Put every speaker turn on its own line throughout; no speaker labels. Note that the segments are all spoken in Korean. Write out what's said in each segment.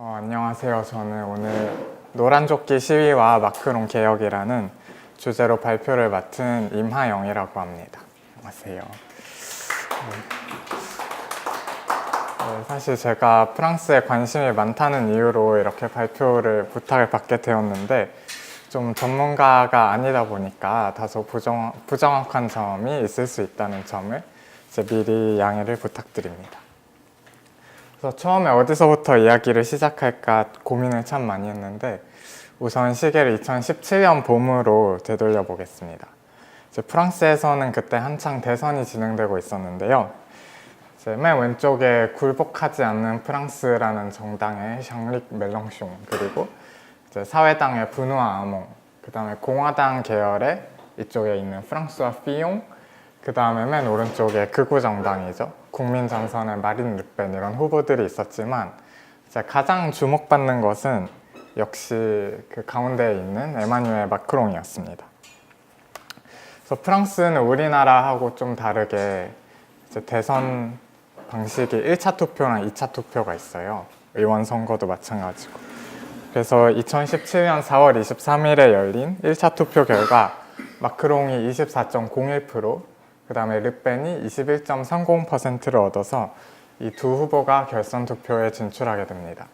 안녕하세요. 저는 오늘 노란조끼 시위와 마크롱 개혁이라는 주제로 발표를 맡은 임하영이라고 합니다. 안녕하세요. 사실 제가 프랑스에 관심이 많다는 이유로 이렇게 발표를 부탁을 받게 되었는데 좀 전문가가 아니다 보니까 다소 부정확한 점이 있을 수 있다는 점을 이제 미리 양해를 부탁드립니다. 그래서 처음에 어디서부터 이야기를 시작할까 고민을 참 많이 했는데 우선 시계를 2017년 봄으로 되돌려 보겠습니다. 이제 프랑스에서는 그때 한창 대선이 진행되고 있었는데요. 이제 맨 왼쪽에 굴복하지 않는 프랑스라는 정당의 샹릭 멜랑숑, 그리고 이제 사회당의 브누아 아몽, 그 다음에 공화당 계열의 이쪽에 있는 프랑스와 피용, 그 다음에 맨 오른쪽에 극우 정당이죠. 국민전선의 마린 르펜, 이런 후보들이 있었지만 이제 가장 주목받는 것은 역시 그 가운데에 있는 에마뉴엘 마크롱이었습니다. 그래서 프랑스는 우리나라하고 좀 다르게 이제 대선 방식이 1차 투표랑 2차 투표가 있어요. 의원 선거도 마찬가지고. 그래서 2017년 4월 23일에 열린 1차 투표 결과 마크롱이 24.01%, 그 다음에 르펜이 21.30%를 얻어서 이 두 후보가 결선 투표에 진출하게 됩니다.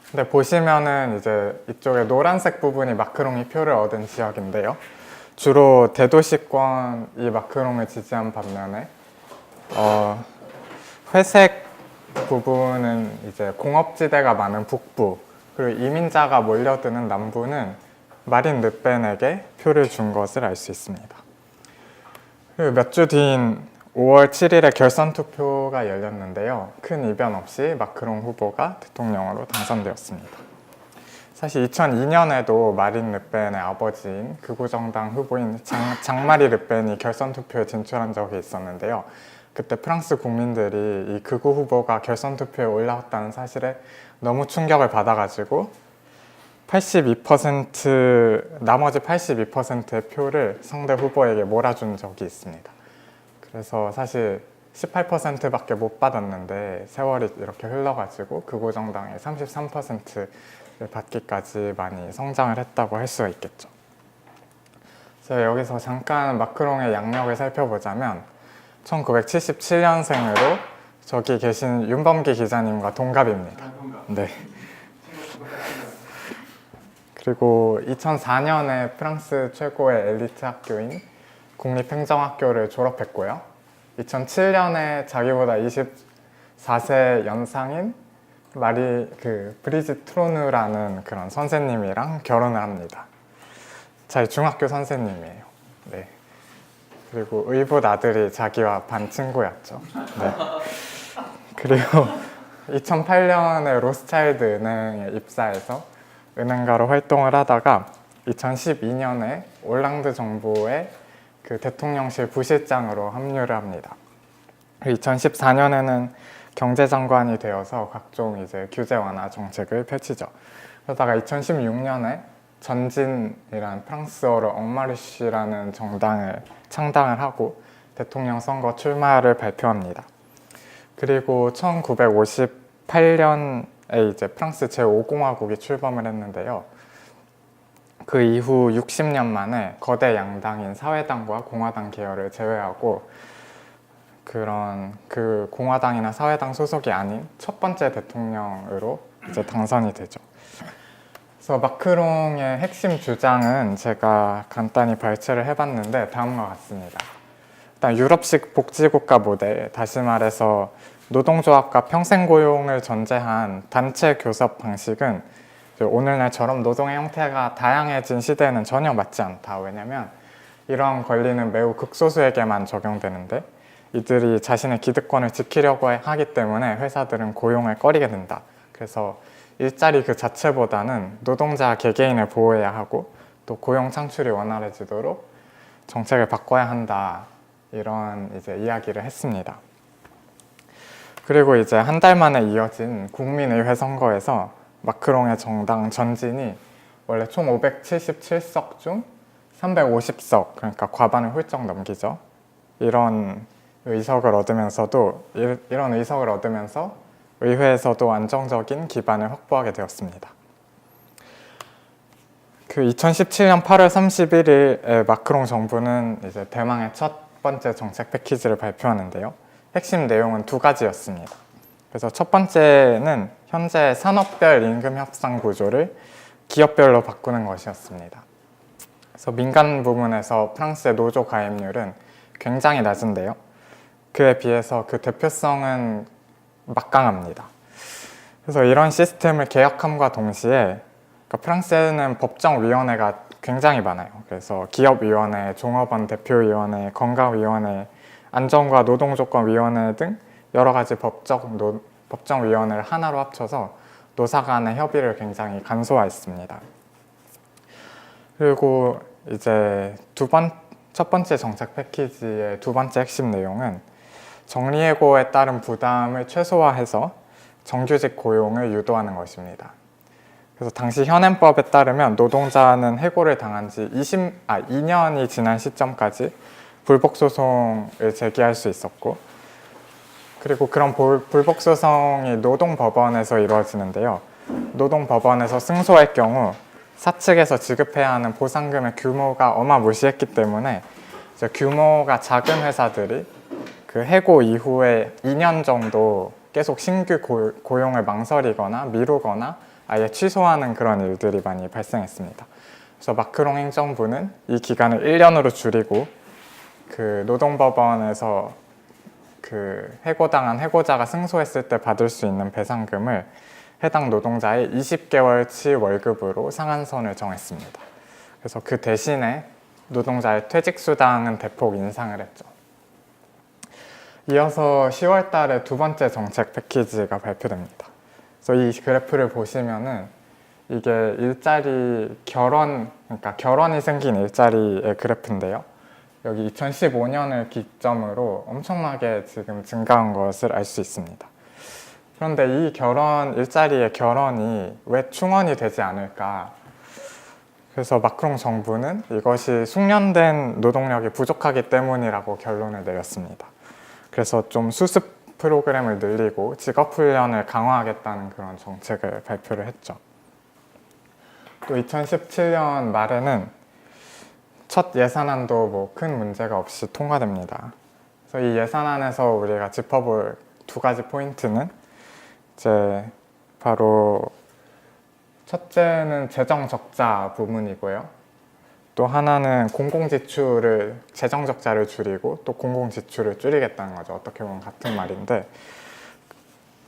근데 보시면은 이제 이쪽에 노란색 부분이 마크롱이 표를 얻은 지역인데요. 주로 대도시권이 마크롱을 지지한 반면에 회색 부분은 이제 공업지대가 많은 북부, 그리고 이민자가 몰려드는 남부는 마린 르펜에게 표를 준 것을 알 수 있습니다. 몇 주 뒤인 5월 7일에 결선 투표가 열렸는데요. 큰 이변 없이 마크롱 후보가 대통령으로 당선되었습니다. 사실 2002년에도 마린 르펜의 아버지인 극우정당 후보인 장마리 르펜이 결선 투표에 진출한 적이 있었는데요. 그때 프랑스 국민들이 이 극우 후보가 결선 투표에 올라왔다는 사실에 너무 충격을 받아가지고 나머지 82%의 표를 상대 후보에게 몰아준 적이 있습니다. 그래서 사실 18%밖에 못 받았는데 세월이 이렇게 흘러가지고 극우정당이 33%를 받기까지 많이 성장을 했다고 할 수가 있겠죠. 그래서 여기서 잠깐 마크롱의 양력을 살펴보자면 1977년생으로 저기 계신 윤범기 기자님과 동갑입니다. 네. 그리고 2004년에 프랑스 최고의 엘리트 학교인 국립행정학교를 졸업했고요. 2007년에 자기보다 24세 연상인 브리짓 트로누라는 그런 선생님이랑 결혼을 합니다. 자기 중학교 선생님이에요. 네. 그리고 의붓 아들이 자기와 반 친구였죠. 네. 그리고 2008년에 로스차일드 은행에 입사해서 은행가로 활동을 하다가 2012년에 올랑드 정부의 그 대통령실 부실장으로 합류를 합니다. 2014년에는 경제장관이 되어서 각종 이제 규제 완화 정책을 펼치죠. 그러다가 2016년에 전진이란 프랑스어로 엉마르시라는 정당을 창당을 하고 대통령 선거 출마를 발표합니다. 그리고 1958년에 이제 프랑스 제5공화국이 출범을 했는데요. 그 이후 60년 만에 거대 양당인 사회당과 공화당 계열을 제외하고 그 공화당이나 사회당 소속이 아닌 첫 번째 대통령으로 이제 당선이 되죠. 그래서 마크롱의 핵심 주장은 제가 간단히 발췌를 해봤는데 다음과 같습니다. 일단 유럽식 복지국가 모델, 다시 말해서 노동조합과 평생고용을 전제한 단체 교섭 방식은 오늘날처럼 노동의 형태가 다양해진 시대에는 전혀 맞지 않다. 왜냐면 이러한 권리는 매우 극소수에게만 적용되는데 이들이 자신의 기득권을 지키려고 하기 때문에 회사들은 고용을 꺼리게 된다. 그래서 일자리 그 자체보다는 노동자 개개인을 보호해야 하고 또 고용 창출이 원활해지도록 정책을 바꿔야 한다. 이런 이제 이야기를 했습니다. 그리고 이제 한 달 만에 이어진 국민의회 선거에서 마크롱의 정당 전진이 원래 총 577석 중 350석, 그러니까 과반을 훌쩍 넘기죠. 이런 의석을 얻으면서 의회에서도 안정적인 기반을 확보하게 되었습니다. 그 2017년 8월 31일에 마크롱 정부는 이제 대망의 첫 번째 정책 패키지를 발표하는데요. 핵심 내용은 두 가지였습니다. 그래서 첫 번째는 현재 산업별 임금 협상 구조를 기업별로 바꾸는 것이었습니다. 그래서 민간 부문에서 프랑스의 노조 가입률은 굉장히 낮은데요. 그에 비해서 그 대표성은 막강합니다. 그래서 이런 시스템을 개혁함과 동시에 프랑스에는 법정위원회가 굉장히 많아요. 그래서 기업위원회, 종업원 대표위원회, 건강위원회, 안전과 노동조건위원회 등 여러 가지 법정위원회를 하나로 합쳐서 노사 간의 협의를 굉장히 간소화했습니다. 그리고 이제 첫 번째 정책 패키지의 두 번째 핵심 내용은 정리해고에 따른 부담을 최소화해서 정규직 고용을 유도하는 것입니다. 그래서 당시 현행법에 따르면 노동자는 해고를 당한 지 2년이 지난 시점까지 불복소송을 제기할 수 있었고, 그리고 그런 불복소송이 노동법원에서 이루어지는데요. 노동법원에서 승소할 경우 사측에서 지급해야 하는 보상금의 규모가 어마무시했기 때문에 이제 규모가 작은 회사들이 그 해고 이후에 2년 정도 계속 신규 고용을 망설이거나 미루거나 아예 취소하는 그런 일들이 많이 발생했습니다. 그래서 마크롱 행정부는 이 기간을 1년으로 줄이고 그 노동법원에서 그 해고당한 해고자가 승소했을 때 받을 수 있는 배상금을 해당 노동자의 20개월치 월급으로 상한선을 정했습니다. 그래서 그 대신에 노동자의 퇴직수당은 대폭 인상을 했죠. 이어서 10월 달에 두 번째 정책 패키지가 발표됩니다. 그래서 이 그래프를 보시면은 이게 그러니까 결혼이 생긴 일자리의 그래프인데요. 여기 2015년을 기점으로 엄청나게 지금 증가한 것을 알 수 있습니다. 그런데 이 일자리의 결혼이 왜 충원이 되지 않을까? 그래서 마크롱 정부는 이것이 숙련된 노동력이 부족하기 때문이라고 결론을 내렸습니다. 그래서 좀 수습 프로그램을 늘리고 직업훈련을 강화하겠다는 그런 정책을 발표를 했죠. 또 2017년 말에는 첫 예산안도 뭐 큰 문제가 없이 통과됩니다. 그래서 이 예산안에서 우리가 짚어볼 두 가지 포인트는 이제 바로 첫째는 재정 적자 부분이고요. 또 하나는 재정 적자를 줄이고 또 공공 지출을 줄이겠다는 거죠. 어떻게 보면 같은 말인데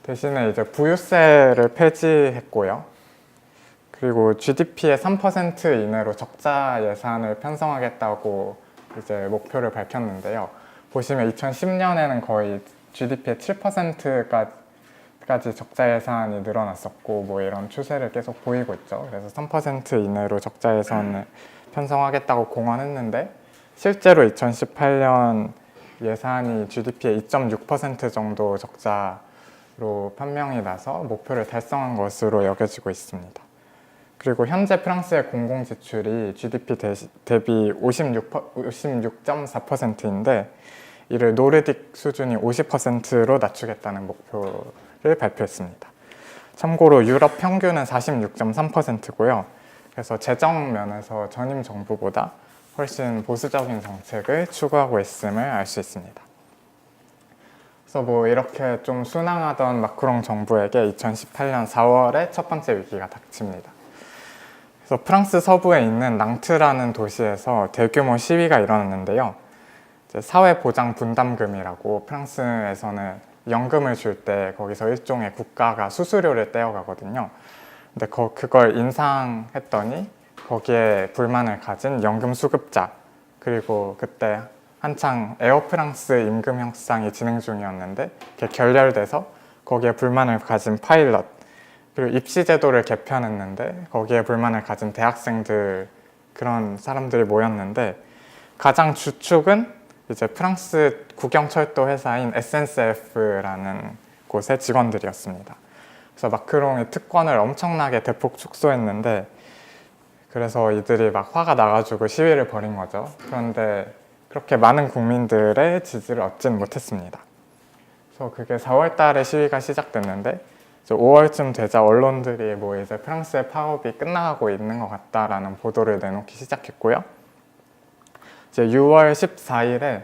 대신에 이제 부유세를 폐지했고요. 그리고 GDP의 3% 이내로 적자 예산을 편성하겠다고 이제 목표를 밝혔는데요. 보시면 2010년에는 거의 GDP의 7%까지 적자 예산이 늘어났었고 뭐 이런 추세를 계속 보이고 있죠. 그래서 3% 이내로 적자 예산을 편성하겠다고 공언했는데 실제로 2018년 예산이 GDP의 2.6% 정도 적자로 판명이 나서 목표를 달성한 것으로 여겨지고 있습니다. 그리고 현재 프랑스의 공공지출이 GDP 대비 56.4%인데 이를 노르딕 수준이 50%로 낮추겠다는 목표를 발표했습니다. 참고로 유럽 평균은 46.3%고요. 그래서 재정 면에서 전임 정부보다 훨씬 보수적인 정책을 추구하고 있음을 알 수 있습니다. 그래서 뭐 이렇게 좀 순항하던 마크롱 정부에게 2018년 4월에 첫 번째 위기가 닥칩니다. 그래서 프랑스 서부에 있는 낭트라는 도시에서 대규모 시위가 일어났는데요. 사회보장 분담금이라고 프랑스에서는 연금을 줄 때 거기서 일종의 국가가 수수료를 떼어가거든요. 근데 그걸 인상했더니 거기에 불만을 가진 연금 수급자, 그리고 그때 한창 에어프랑스 임금 협상이 진행 중이었는데 그게 결렬돼서 거기에 불만을 가진 파일럿, 그리고 입시 제도를 개편했는데 거기에 불만을 가진 대학생들, 그런 사람들이 모였는데 가장 주축은 이제 프랑스 국영철도 회사인 SNCF라는 곳의 직원들이었습니다. 그래서 마크롱이 특권을 엄청나게 대폭 축소했는데 그래서 이들이 막 화가 나가지고 시위를 벌인 거죠. 그런데 그렇게 많은 국민들의 지지를 얻진 못했습니다. 그래서 그게 4월 달에 시위가 시작됐는데 5월쯤 되자 언론들이 뭐 이제 프랑스의 파업이 끝나가고 있는 것 같다라는 보도를 내놓기 시작했고요. 이제 6월 14일에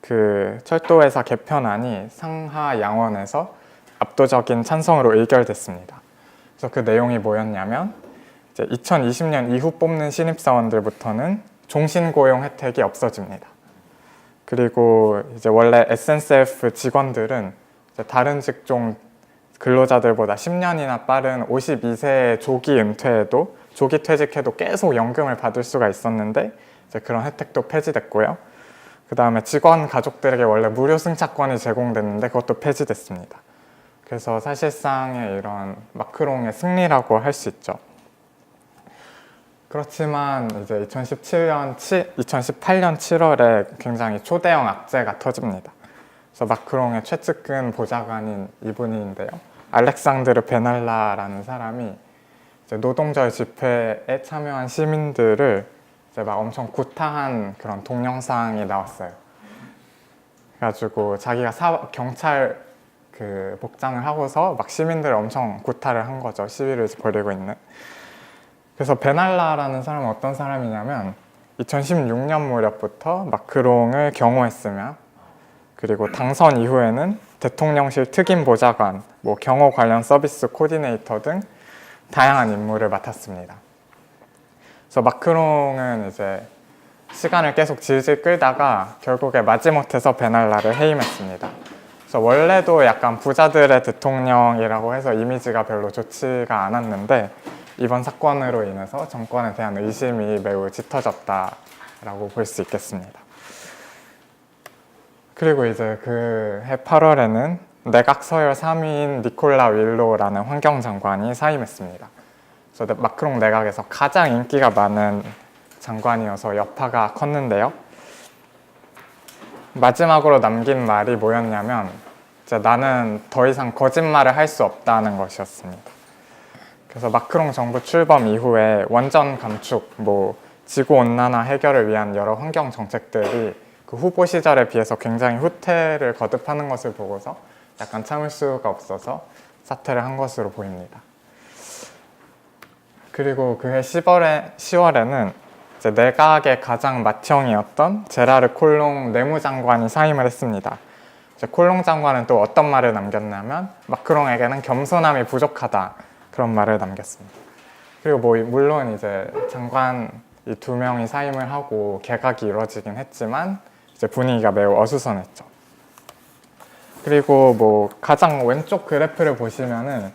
그 철도회사 개편안이 상하 양원에서 압도적인 찬성으로 의결됐습니다. 그래서 그 내용이 뭐였냐면 이제 2020년 이후 뽑는 신입사원들부터는 종신고용 혜택이 없어집니다. 그리고 이제 원래 SNCF 직원들은 이제 다른 직종 근로자들보다 10년이나 빠른 52세 조기 은퇴에도 조기 퇴직해도 계속 연금을 받을 수가 있었는데 이제 그런 혜택도 폐지됐고요. 그 다음에 직원 가족들에게 원래 무료 승차권이 제공됐는데 그것도 폐지됐습니다. 그래서 사실상의 이런 마크롱의 승리라고 할 수 있죠. 그렇지만 이제 2018년 7월에 굉장히 초대형 악재가 터집니다. 그래서 마크롱의 최측근 보좌관인 이분인데요. 알렉상드르 베날라라는 사람이 이제 노동절 집회에 참여한 시민들을 이제 막 엄청 구타한 그런 동영상이 나왔어요. 그래가지고 자기가 경찰 그 복장을 하고서 막 시민들을 엄청 구타를 한 거죠. 시위를 벌이고 있는. 그래서 베날라라는 사람은 어떤 사람이냐면 2016년 무렵부터 마크롱을 경호했으며 그리고 당선 이후에는 대통령실 특임 보좌관, 뭐 경호 관련 서비스 코디네이터 등 다양한 임무를 맡았습니다. 그래서 마크롱은 이제 시간을 계속 질질 끌다가 결국에 마지못해서 베날라를 해임했습니다. 그래서 원래도 약간 부자들의 대통령이라고 해서 이미지가 별로 좋지가 않았는데 이번 사건으로 인해서 정권에 대한 의심이 매우 짙어졌다라고 볼 수 있겠습니다. 그리고 이제 그 해 8월에는 내각 서열 3위인 니콜라 윌로라는 환경장관이 사임했습니다. 그래서 마크롱 내각에서 가장 인기가 많은 장관이어서 여파가 컸는데요. 마지막으로 남긴 말이 뭐였냐면 이제 나는 더 이상 거짓말을 할 수 없다는 것이었습니다. 그래서 마크롱 정부 출범 이후에 원전 감축, 뭐 지구온난화 해결을 위한 여러 환경 정책들이 그 후보 시절에 비해서 굉장히 후퇴를 거듭하는 것을 보고서 약간 참을 수가 없어서 사퇴를 한 것으로 보입니다. 그리고 그해 10월에는 이제 내각의 가장 맏형이었던 제라르 콜롱 내무장관이 사임을 했습니다. 이제 콜롱 장관은 또 어떤 말을 남겼냐면 마크롱에게는 겸손함이 부족하다 그런 말을 남겼습니다. 그리고 뭐 물론 이제 장관 이 두 명이 사임을 하고 개각이 이루어지긴 했지만 이제 분위기가 매우 어수선했죠. 그리고 뭐 가장 왼쪽 그래프를 보시면은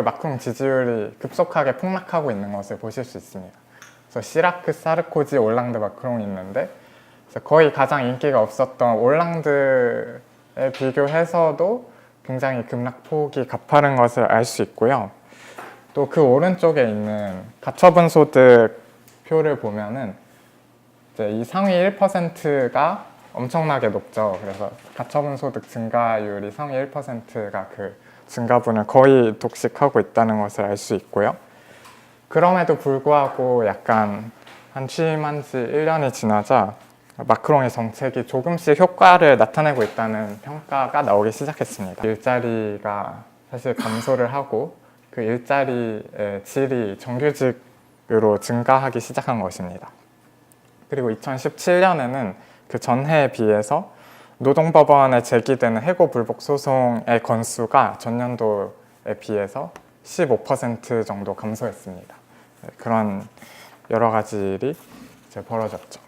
마크롱 지지율이 급속하게 폭락하고 있는 것을 보실 수 있습니다. 그래서 시라크, 사르코지, 올랑드, 마크롱이 있는데 거의 가장 인기가 없었던 올랑드에 비교해서도 굉장히 급락폭이 가파른 것을 알 수 있고요. 또 그 오른쪽에 있는 가처분 소득 표를 보면은 이제 이 상위 1%가 엄청나게 높죠. 그래서 가처분 소득 증가율이 상위 1%가 그 증가분을 거의 독식하고 있다는 것을 알 수 있고요. 그럼에도 불구하고 약간 한 취임한 지 1년이 지나자 마크롱의 정책이 조금씩 효과를 나타내고 있다는 평가가 나오기 시작했습니다. 일자리가 사실 감소를 하고 그 일자리의 질이 정규직으로 증가하기 시작한 것입니다. 그리고 2017년에는 그 전해에 비해서 노동법원에 제기되는 해고 불복 소송의 건수가 전년도에 비해서 15% 정도 감소했습니다. 그런 여러 가지 일이 이제 벌어졌죠.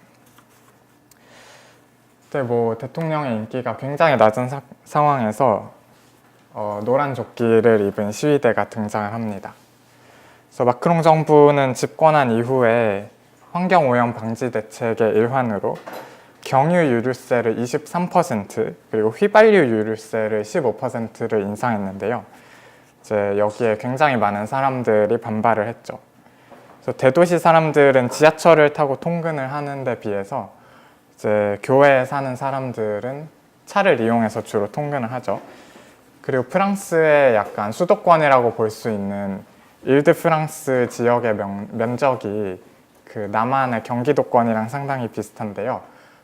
그때 뭐 대통령의 인기가 굉장히 낮은 상황에서 노란 조끼를 입은 시위대가 등장을 합니다. 그래서 마크롱 정부는 집권한 이후에 환경오염 방지 대책의 일환으로 경유 유류세를 23% 그리고 휘발유 유류세를 15%를 인상했는데요. 이제 여기에 굉장히 많은 사람들이 반발을 했죠. 그래서 대도시 사람들은 지하철을 타고 통근을 하는 데 비해서 이제 교외에 사는 사람들은 차를 이용해서 주로 통근을 하죠. 그리고 프랑스의 약간 수도권이라고 볼 수 있는 일드-프랑스 지역의 면적이 그 남한의 경기도권이랑 상당히 비슷한데요.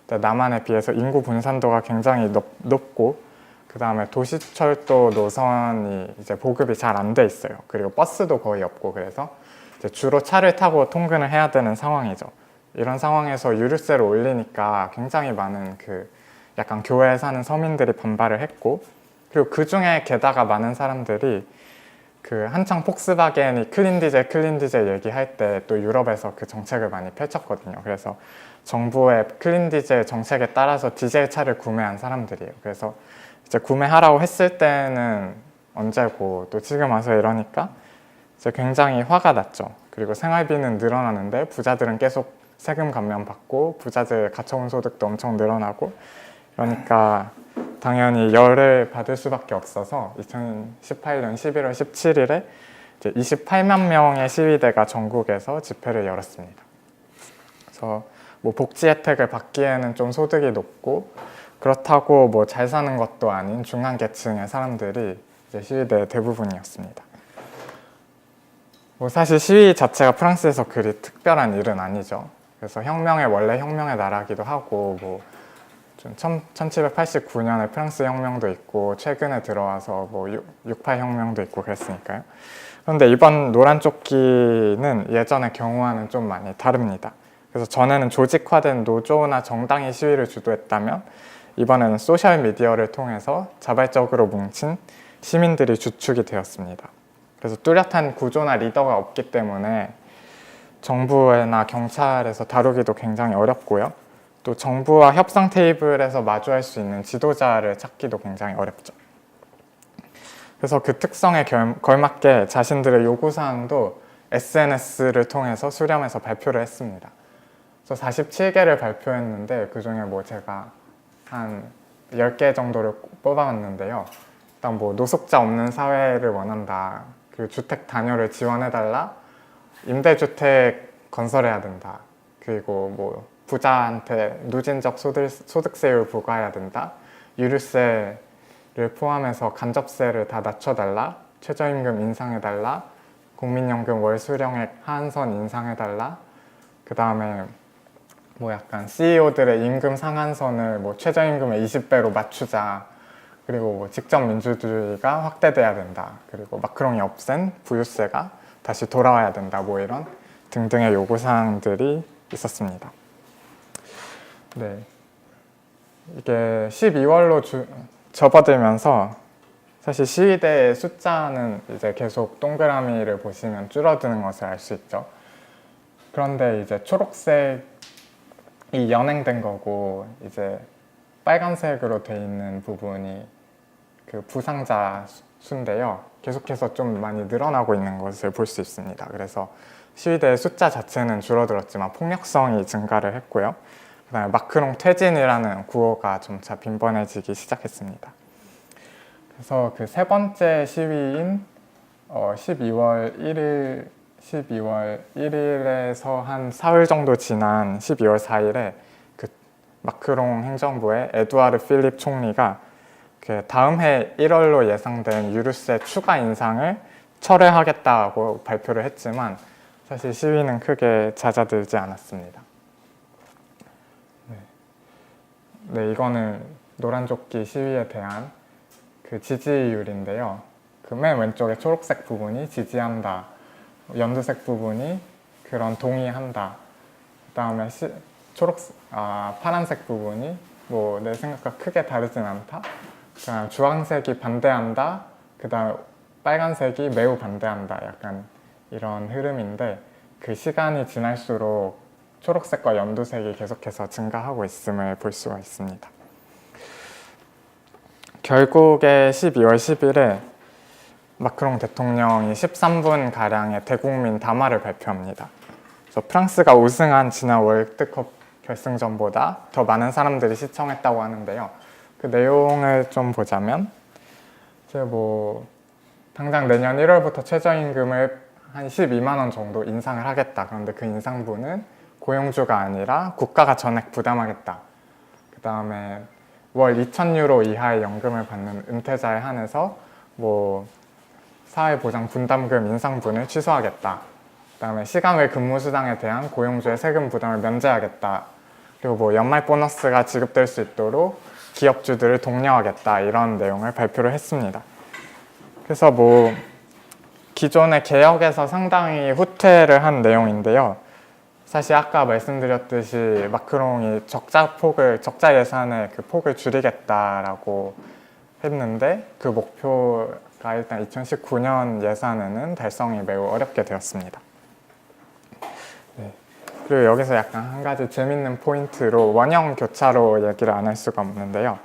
남한에 비해서 인구 분산도가 굉장히 높고 그 그 다음에 도시철도 노선이 이제 보급이 잘 안 돼 있어요. 그리고 버스도 거의 없고, 그래서 이제 주로 차를 타고 통근을 해야 되는 상황이죠. 이런 상황에서 유류세를 올리니까 굉장히 많은 그 약간 교외에 사는 서민들이 반발을 했고, 그리고 그 중에 게다가 많은 사람들이 그 한창 폭스바겐이 클린 디젤 얘기할 때 또 유럽에서 그 정책을 많이 펼쳤거든요. 그래서 정부의 클린 디젤 정책에 따라서 디젤 차를 구매한 사람들이에요. 그래서 이제 구매하라고 했을 때는 언제고 또 지금 와서 이러니까 이제 굉장히 화가 났죠. 그리고 생활비는 늘어나는데 부자들은 계속 세금 감면 받고 부자들 가처분 소득도 엄청 늘어나고, 그러니까 당연히 열을 받을 수밖에 없어서 2018년 11월 17일에 이제 28만 명의 시위대가 전국에서 집회를 열었습니다. 그래서 뭐 복지 혜택을 받기에는 좀 소득이 높고 그렇다고 뭐 잘 사는 것도 아닌 중간 계층의 사람들이 이제 시위대의 대부분이었습니다. 뭐 사실 시위 자체가 프랑스에서 그리 특별한 일은 아니죠. 그래서 원래 혁명의 나라기도 하고, 뭐 1789년에 프랑스 혁명도 있고 최근에 들어와서 뭐 68 혁명도 있고 그랬으니까요. 그런데 이번 노란 조끼는 예전의 경우와는 좀 많이 다릅니다. 그래서 전에는 조직화된 노조나 정당이 시위를 주도했다면 이번에는 소셜미디어를 통해서 자발적으로 뭉친 시민들이 주축이 되었습니다. 그래서 뚜렷한 구조나 리더가 없기 때문에 정부나 경찰에서 다루기도 굉장히 어렵고요. 또 정부와 협상 테이블에서 마주할 수 있는 지도자를 찾기도 굉장히 어렵죠. 그래서 그 특성에 걸맞게 자신들의 요구사항도 SNS를 통해서 수렴해서 발표를 했습니다. 그래서 47개를 발표했는데 그중에 뭐 제가 한 10개 정도를 뽑아왔는데요. 일단 뭐 노숙자 없는 사회를 원한다. 그리고 주택 단열을 지원해달라. 임대주택 건설해야 된다. 그리고 뭐 부자한테 누진적 소득세율 부과해야 된다. 유류세를 포함해서 간접세를 다 낮춰달라. 최저임금 인상해달라. 국민연금 월 수령액 하한선 인상해달라. 그 다음에 뭐 약간 CEO들의 임금 상한선을 뭐 최저임금의 20배로 맞추자. 그리고 뭐 직접 민주주의가 확대돼야 된다. 그리고 마크롱이 없앤 부유세가 다시 돌아와야 된다. 뭐 이런 등등의 요구사항들이 있었습니다. 네, 이게 12월로 접어들면서 사실 시위대의 숫자는 이제 계속 동그라미를 보시면 줄어드는 것을 알 수 있죠. 그런데 이제 초록색이 연행된 거고 이제 빨간색으로 돼 있는 부분이 그 부상자 수인데요. 계속해서 좀 많이 늘어나고 있는 것을 볼 수 있습니다. 그래서 시위대의 숫자 자체는 줄어들었지만 폭력성이 증가를 했고요. 그다음에 마크롱 퇴진이라는 구호가 점차 빈번해지기 시작했습니다. 그래서 그 세 번째 시위인 12월 1일에서 한 사흘 정도 지난 12월 4일에 그 마크롱 행정부의 에두아르 필립 총리가 그 다음 해 1월로 예상된 유류세 추가 인상을 철회하겠다고 발표를 했지만 사실 시위는 크게 잦아들지 않았습니다. 네, 이거는 노란조끼 시위에 대한 그 지지율인데요. 그 맨 왼쪽에 초록색 부분이 지지한다, 연두색 부분이 그런 동의한다. 그 다음에 파란색 부분이 뭐 내 생각과 크게 다르진 않다. 그다음 주황색이 반대한다. 그 다음에 빨간색이 매우 반대한다. 약간 이런 흐름인데 그 시간이 지날수록 초록색과 연두색이 계속해서 증가하고 있음을 볼 수가 있습니다. 결국에 12월 10일에 마크롱 대통령이 13분가량의 대국민 담화를 발표합니다. 그래서 프랑스가 우승한 지난 월드컵 결승전보다 더 많은 사람들이 시청했다고 하는데요. 그 내용을 좀 보자면 이제 뭐 당장 내년 1월부터 최저임금을 한 12만 원 정도 인상을 하겠다. 그런데 그 인상분은 고용주가 아니라 국가가 전액 부담하겠다. 그 다음에 월 2,000유로 이하의 연금을 받는 은퇴자에 한해서 뭐 사회보장 분담금 인상분을 취소하겠다. 그 다음에 시간외 근무수당에 대한 고용주의 세금 부담을 면제하겠다. 그리고 뭐 연말 보너스가 지급될 수 있도록 기업주들을 독려하겠다 이런 내용을 발표를 했습니다. 그래서 뭐 기존의 개혁에서 상당히 후퇴를 한 내용인데요. 사실 아까 말씀드렸듯이 마크롱이 적자 예산의 그 폭을 줄이겠다라고 했는데 그 목표가 일단 2019년 예산에는 달성이 매우 어렵게 되었습니다. 네. 그리고 여기서 약간 한 가지 재밌는 포인트로 원형 교차로 얘기를 안 할 수가 없는데요.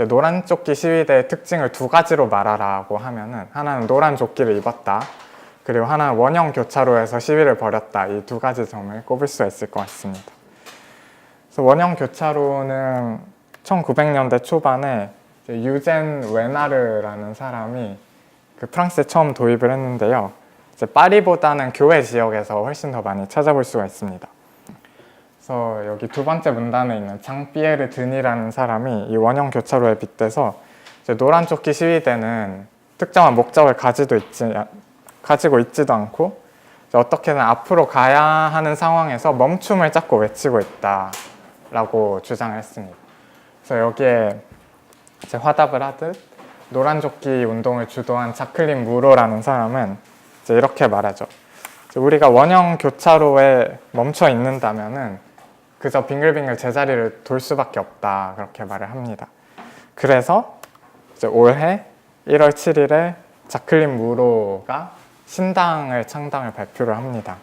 노란 조끼 시위대의 특징을 두 가지로 말하라고 하면은 하나는 노란 조끼를 입었다. 그리고 하나는 원형 교차로에서 시위를 벌였다. 이 두 가지 점을 꼽을 수 있을 것 같습니다. 그래서 원형 교차로는 1900년대 초반에 유젠 웨나르라는 사람이 그 프랑스에 처음 도입을 했는데요. 이제 파리보다는 교외 지역에서 훨씬 더 많이 찾아볼 수가 있습니다. 그래서 여기 두 번째 문단에 있는 장피에르 드니라는 사람이 이 원형 교차로에 빗대서 이제 노란 조끼 시위대는 특정한 목적을 가지고 있지도 않고 어떻게든 앞으로 가야 하는 상황에서 멈춤을 자꾸 외치고 있다라고 주장을 했습니다. 그래서 여기에 이제 화답을 하듯 노란 조끼 운동을 주도한 자클린 무로라는 사람은 이제 이렇게 말하죠. 이제 우리가 원형 교차로에 멈춰 있는다면은 그저 빙글빙글 제자리를 돌 수밖에 없다 그렇게 말을 합니다. 그래서 이제 올해 1월 7일에 자클린 무로가 신당을 창당을 발표를 합니다.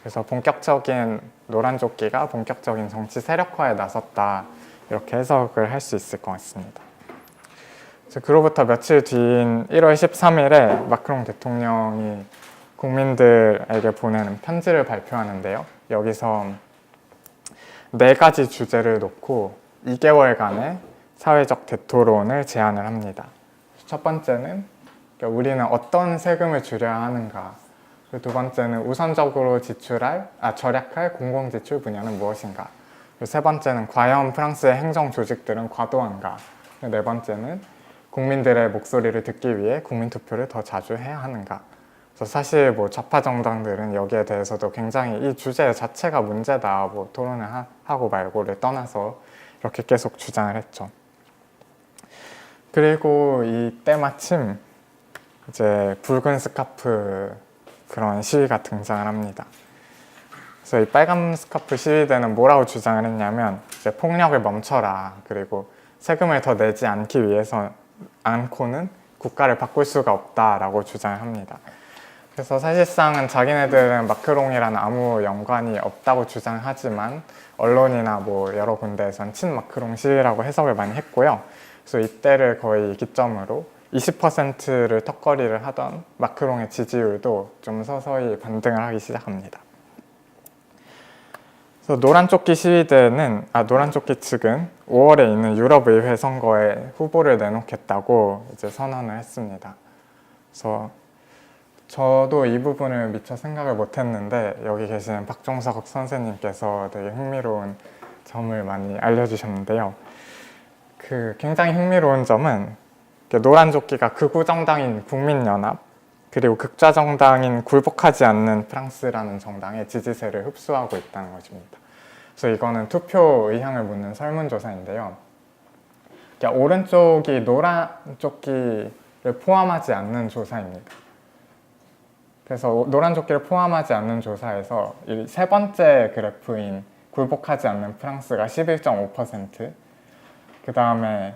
그래서 본격적인 노란조끼가 본격적인 정치 세력화에 나섰다 이렇게 해석을 할 수 있을 것 같습니다. 그로부터 며칠 뒤인 1월 13일에 마크롱 대통령이 국민들에게 보내는 편지를 발표하는데요. 여기서 4가지 주제를 놓고 2개월간의 사회적 대토론을 제안을 합니다. 첫 번째는 우리는 어떤 세금을 줄여야 하는가, 그리고 두 번째는 우선적으로 절약할 공공지출 분야는 무엇인가, 그리고 세 번째는 과연 프랑스의 행정 조직들은 과도한가, 그리고 네 번째는 국민들의 목소리를 듣기 위해 국민투표를 더 자주 해야 하는가. 그래서 사실 뭐 좌파 정당들은 여기에 대해서도 굉장히 이 주제 자체가 문제다, 뭐 토론을 하고 말고를 떠나서 이렇게 계속 주장을 했죠. 그리고 이때 마침 이제 붉은 스카프 그런 시위가 등장을 합니다. 그래서 이 빨간 스카프 시위대는 뭐라고 주장을 했냐면 이제 폭력을 멈춰라, 그리고 세금을 더 내지 않고는 국가를 바꿀 수가 없다라고 주장을 합니다. 그래서 사실상은 자기네들은 마크롱이랑 아무 연관이 없다고 주장하지만 언론이나 뭐 여러 군데에선 친마크롱 시위라고 해석을 많이 했고요. 그래서 이때를 거의 기점으로 20%를 턱걸이를 하던 마크롱의 지지율도 좀 서서히 반등을 하기 시작합니다. 그래서 노란조끼 측은 5월에 있는 유럽의회 선거에 후보를 내놓겠다고 이제 선언을 했습니다. 그래서 저도 이 부분을 미처 생각을 못했는데 여기 계신 박종석 선생님께서 되게 흥미로운 점을 많이 알려주셨는데요. 굉장히 흥미로운 점은 노란조끼가 극우 정당인 국민연합, 그리고 극좌 정당인 굴복하지 않는 프랑스라는 정당의 지지세를 흡수하고 있다는 것입니다. 그래서 이거는 투표 의향을 묻는 설문조사인데요. 오른쪽이 노란조끼를 포함하지 않는 조사입니다. 그래서 노란조끼를 포함하지 않는 조사에서 이 세 번째 그래프인 굴복하지 않는 프랑스가 11.5%, 그 다음에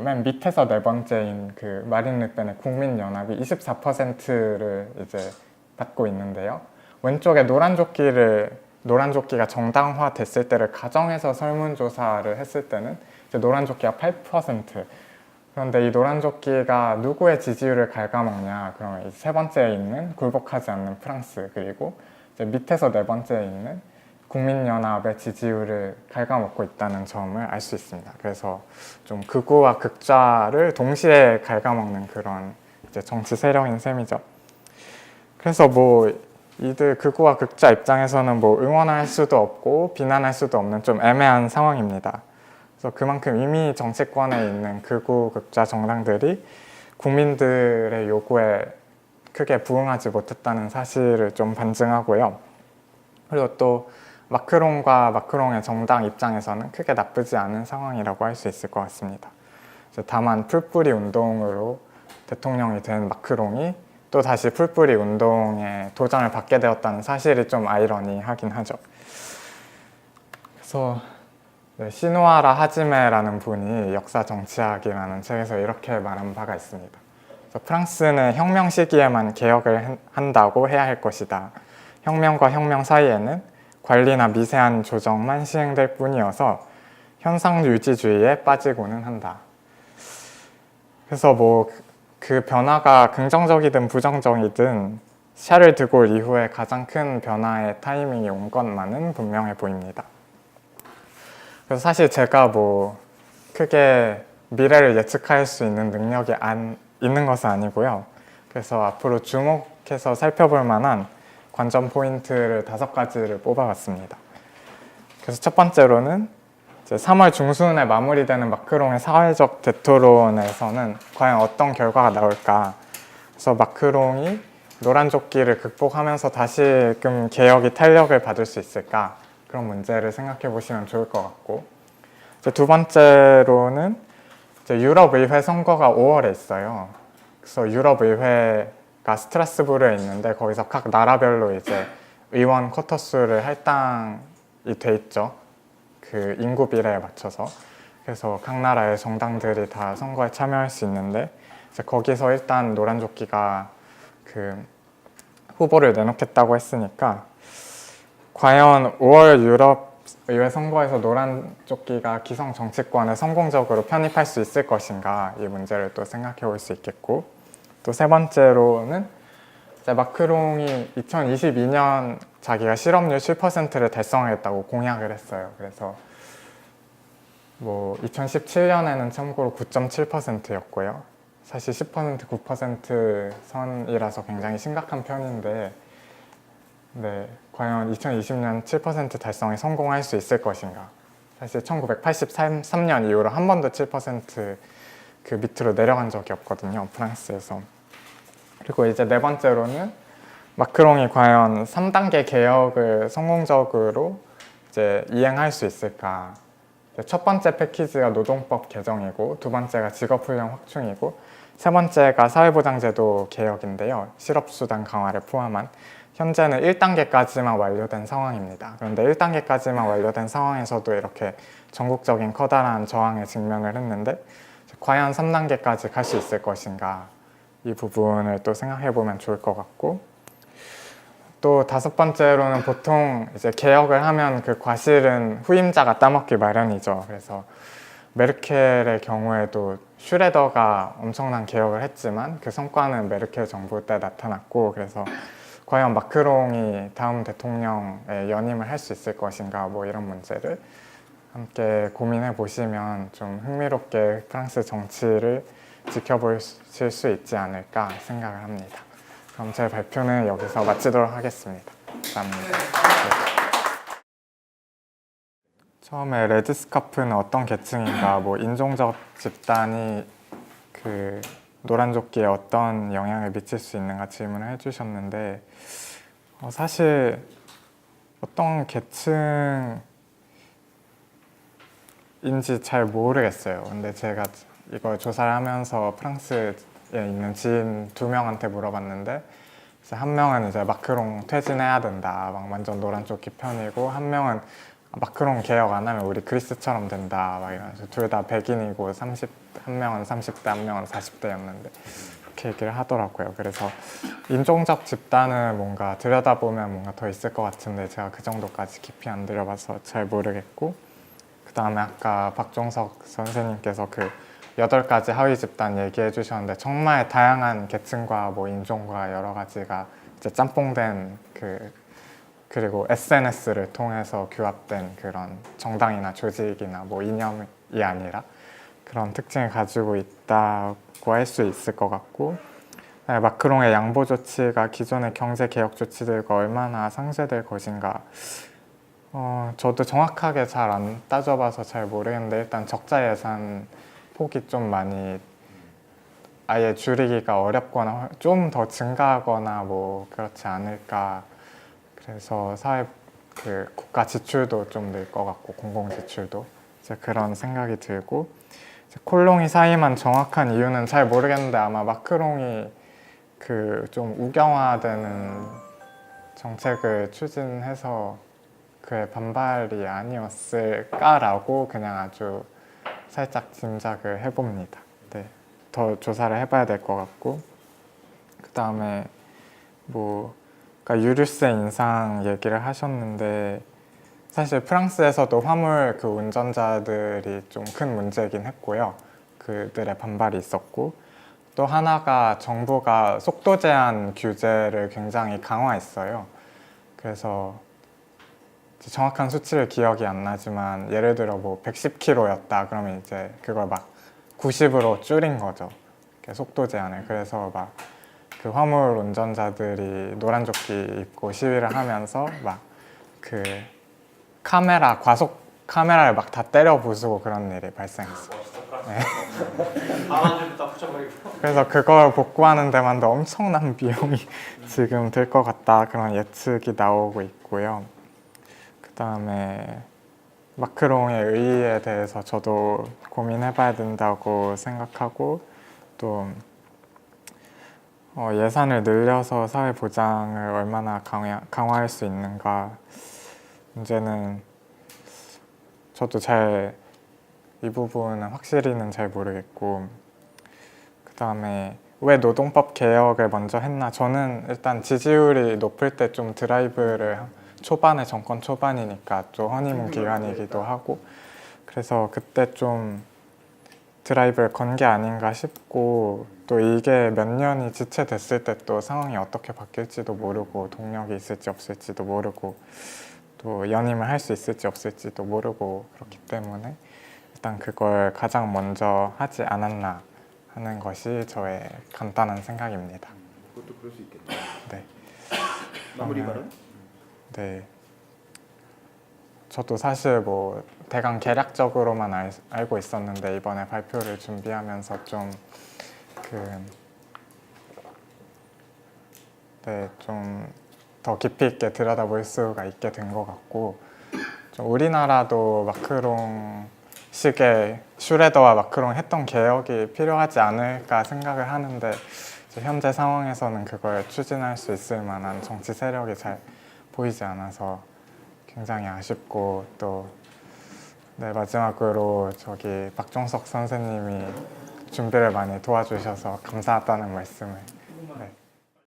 맨 밑에서 네 번째인 마린 르펜의 국민연합이 24%를 이제 받고 있는데요. 왼쪽에 노란조끼가 정당화 됐을 때를 가정해서 설문조사를 했을 때는 이제 노란조끼가 8%. 그런데 이 노란조끼가 누구의 지지율을 갉아먹냐? 그러면 이 세 번째에 있는 굴복하지 않는 프랑스, 그리고 이제 밑에서 네 번째에 있는 국민연합의 지지율을 갉아먹고 있다는 점을 알 수 있습니다. 그래서 좀 극우와 극좌를 동시에 갉아먹는 그런 이제 정치 세력인 셈이죠. 그래서 뭐 이들 극우와 극좌 입장에서는 뭐 응원할 수도 없고 비난할 수도 없는 좀 애매한 상황입니다. 그래서 그만큼 이미 정치권에 있는 극우 극좌 정당들이 국민들의 요구에 크게 부응하지 못했다는 사실을 좀 반증하고요. 그리고 또 마크롱과 마크롱의 정당 입장에서는 크게 나쁘지 않은 상황이라고 할 수 있을 것 같습니다. 다만 풀뿌리 운동으로 대통령이 된 마크롱이 또 다시 풀뿌리 운동에 도전을 받게 되었다는 사실이 좀 아이러니하긴 하죠. 그래서 시누아라 하지메라는 분이 역사 정치학이라는 책에서 이렇게 말한 바가 있습니다. 프랑스는 혁명 시기에만 개혁을 한다고 해야 할 것이다. 혁명과 혁명 사이에는 관리나 미세한 조정만 시행될 뿐이어서 현상 유지주의에 빠지고는 한다. 그래서 그 변화가 긍정적이든 부정적이든 샤를 드골 이후에 가장 큰 변화의 타이밍이 온 것만은 분명해 보입니다. 그래서 사실 제가 크게 미래를 예측할 수 있는 능력이 있는 것은 아니고요. 그래서 앞으로 주목해서 살펴볼 만한 관전 포인트를 5가지를 뽑아봤습니다. 그래서 첫 번째로는 이제 3월 중순에 마무리되는 마크롱의 사회적 대토론에서는 과연 어떤 결과가 나올까. 그래서 마크롱이 노란조끼를 극복하면서 다시금 개혁이 탄력을 받을 수 있을까. 그런 문제를 생각해 보시면 좋을 것 같고, 이제 두 번째로는 이제 유럽의회 선거가 5월에 있어요. 그래서 유럽의회가 스트라스부르에 있는데 거기서 각 나라별로 이제 의원 쿼터 수를 할당이 돼 있죠. 그 인구 비례에 맞춰서. 그래서 각 나라의 정당들이 다 선거에 참여할 수 있는데 이제 거기서 일단 노란조끼가 그 후보를 내놓겠다고 했으니까 과연 5월 유럽 의회 선거에서 노란조끼가 기성 정치권에 성공적으로 편입할 수 있을 것인가, 이 문제를 또 생각해 볼 수 있겠고, 또 세 번째로는 이제 마크롱이 2022년 자기가 실업률 7%를 달성하겠다고 공약을 했어요. 그래서 2017년에는 참고로 9.7%였고요. 사실 10%, 9% 선이라서 굉장히 심각한 편인데, 과연 2020년 7% 달성에 성공할 수 있을 것인가. 사실 1983년 이후로 한 번도 7% 그 밑으로 내려간 적이 없거든요, 프랑스에서. 그리고 이제 네 번째로는 마크롱이 과연 3단계 개혁을 성공적으로 이제 이행할 수 있을까. 첫 번째 패키지가 노동법 개정이고, 두 번째가 직업훈련 확충이고, 세 번째가 사회보장제도 개혁인데요. 실업수당 강화를 포함한. 현재는 1단계까지만 완료된 상황입니다. 그런데 1단계까지만 완료된 상황에서도 이렇게 전국적인 커다란 저항에 직면을 했는데 과연 3단계까지 갈 수 있을 것인가, 이 부분을 또 생각해 보면 좋을 것 같고, 또 다섯 번째로는 보통 이제 개혁을 하면 그 과실은 후임자가 따먹기 마련이죠. 그래서 메르켈의 경우에도 슈레더가 엄청난 개혁을 했지만 그 성과는 메르켈 정부 때 나타났고, 그래서 과연 마크롱이 다음 대통령에 연임을 할 수 있을 것인가, 이런 문제를 함께 고민해 보시면 좀 흥미롭게 프랑스 정치를 지켜보실 수 있지 않을까 생각을 합니다. 그럼 제 발표는 여기서 마치도록 하겠습니다. 감사합니다. 처음에 레드스카프는 어떤 계층인가, 인종적 집단이 그 노란조끼에 어떤 영향을 미칠 수 있는가 질문을 해주셨는데, 사실 어떤 계층인지 잘 모르겠어요. 근데 제가 이걸 조사를 하면서 프랑스에 있는 지인 2명한테 물어봤는데, 이제 한 명은 이제 마크롱 퇴진해야 된다, 완전 노란조끼 편이고, 한 명은 마크롱 개혁 안 하면 우리 그리스처럼 된다, 이러면서 둘 다 백인이고 한 명은 30대, 한 명은 40대였는데 그렇게 얘기를 하더라고요. 그래서 인종적 집단을 뭔가 들여다보면 뭔가 더 있을 것 같은데 제가 그 정도까지 깊이 안 들여봐서 잘 모르겠고, 그 다음에 아까 박종석 선생님께서 그 8가지 하위 집단 얘기해 주셨는데 정말 다양한 계층과 인종과 여러 가지가 이제 짬뽕된 그리고 SNS를 통해서 규합된 그런 정당이나 조직이나 이념이 아니라 그런 특징을 가지고 있다고 할 수 있을 것 같고, 마크롱의 양보 조치가 기존의 경제 개혁 조치들과 얼마나 상쇄될 것인가, 저도 정확하게 잘 안 따져봐서 잘 모르겠는데 일단 적자 예산 폭이 좀 많이 아예 줄이기가 어렵거나 좀 더 증가하거나 그렇지 않을까. 그래서 그 국가 지출도 좀 늘 것 같고 공공 지출도 이제 그런 생각이 들고 이제 콜롱이 사임한 정확한 이유는 잘 모르겠는데 아마 마크롱이 그 좀 우경화되는 정책을 추진해서 그의 반발이 아니었을까라고 그냥 아주 살짝 짐작을 해봅니다. 네, 더 조사를 해봐야 될 것 같고 그 다음에 뭐 그러니까 유류세 인상 얘기를 하셨는데 사실 프랑스에서도 화물 그 운전자들이 좀 큰 문제이긴 했고요. 그들의 반발이 있었고 또 하나가 정부가 속도 제한 규제를 굉장히 강화했어요. 그래서 정확한 수치를 기억이 안 나지만 예를 들어 뭐 110km였다 그러면 이제 그걸 막 90으로 줄인 거죠. 속도 제한을. 그래서 막 그 화물 운전자들이 노란 조끼 입고 시위를 하면서 막 그 과속 카메라를 막 다 때려 부수고 그런 일이 발생했어요. 네. 그래서 그걸 복구하는 데만도 엄청난 비용이 지금 들 것 같다 그런 예측이 나오고 있고요. 그 다음에 마크롱의 의의에 대해서 저도 고민해봐야 된다고 생각하고 또 예산을 늘려서 사회 보장을 얼마나 강화할 수 있는가 문제는 저도 이 부분은 확실히는 잘 모르겠고 그 다음에 왜 노동법 개혁을 먼저 했나 저는 일단 지지율이 높을 때 좀 드라이브를 초반에 정권 초반이니까 좀 허니문 기간이기도 하고 그래서 그때 좀 드라이브를 건 게 아닌가 싶고 또 이게 몇 년이 지체됐을 때 또 상황이 어떻게 바뀔지도 모르고 동력이 있을지 없을지도 모르고 또 연임을 할 수 있을지 없을지도 모르고 그렇기 때문에 일단 그걸 가장 먼저 하지 않았나 하는 것이 저의 간단한 생각입니다.
그것도 그럴 수 있겠네요.
네.
마무리 발언?
네. 저도 사실 뭐 대강 계략적으로만 알고 있었는데 이번에 발표를 준비하면서 좀 좀 더 깊이 있게 들여다볼 수가 있게 된 것 같고 좀 우리나라도 마크롱식의 슈레더와 마크롱 했던 개혁이 필요하지 않을까 생각을 하는데 현재 상황에서는 그걸 추진할 수 있을 만한 정치 세력이 잘 보이지 않아서 굉장히 아쉽고 또 마지막으로 저기 박종석 선생님이 준비를 많이 도와주셔서 감사하다는 말씀을